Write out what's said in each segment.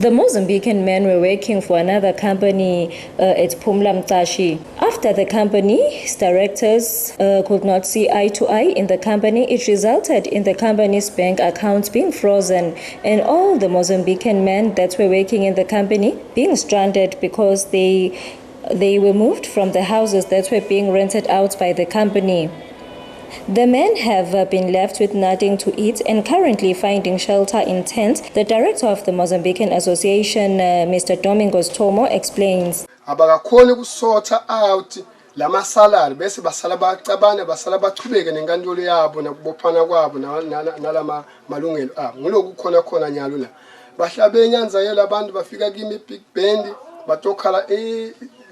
The Mozambican men were working for another company at Phumla Mqashi. After the company's directors could not see eye to eye in the company, it resulted in the company's bank accounts being frozen and all the Mozambican men that were working in the company being stranded because they were moved from the houses that were being rented out by the company. The men have been left with nothing to eat and currently finding shelter in tents. The director of the Mozambican Association, Mr. Domingos Tomo, explains. Abakakhona ukusotha out lama salary bese basala bacabana basala bachubeke nenkantolo yabo nakubophana kwabo nalama malungelo abo nguloku khona nyalo la bahlabe enyanza yela abantu bafika kimi big band batokhala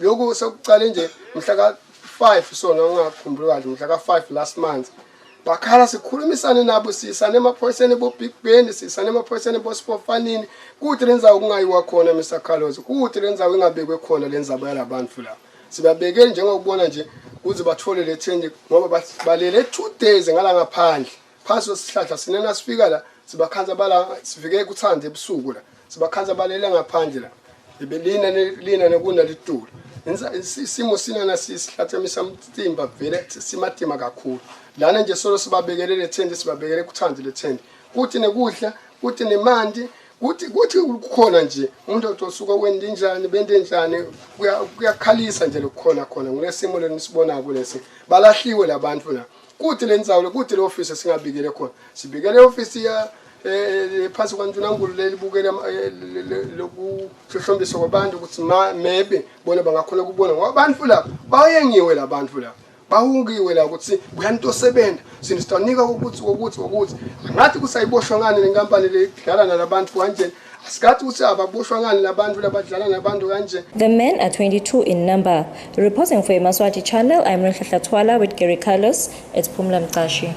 lokho sekucala nje mhla ka 5 sona ngakhumbula kahle mhla ka 5 last month bakhala sikhulumisane nabo sisane emaphoyiseni bo big band sisane emaphoyiseni bo Spofanini kuthi lenza ukungayiwa khona Mr Carlos kuthi lenza ingabekwe khona lenza bayalabantu la sibabekele njengokubona nje uze bathole le change ngoba balele 2 days ngala ngaphandle phansi kwesihlahla sinena sifika la sibakhanza bala sifike kuthande ebusuku la sibakhanza balele ngaphandle la lina nekuna litulu isimo sinana sisihlathemisa umtimba vele simatima kakhulu lana nje solo sibabekele le tent sibabekele kuthande le tent kuthi nekudla kuthi nemandi kuthi kukhona nje umuntu otosuka wende njani bende njani kuyakhalisa nje lokukhona ngulesimo lenisibona kulesi balahliwe labantu la kuthi lenzawule kuthi le office singabikele khona sibikele office ya phansi kwaNtshonangulu lelibukela lokuhlohlombiso kwabantu ukuthi maybe bona bangakhona ukubona ngoba abantu la bayengiwe labantu la bahungiwe la ukuthi kuyanto sebenza sinistanika ukuthi ngathi kusayiboshwa ngani lenkampani ledlala nalabantu kanje asikathi ukuthi ababoshwa ngani labantu labadlala nabantu kanje. The men are 22 in number. Reporting for Maswati Channel, I'm Renhla Twala with Gary Carlos at Phumla Mqashi.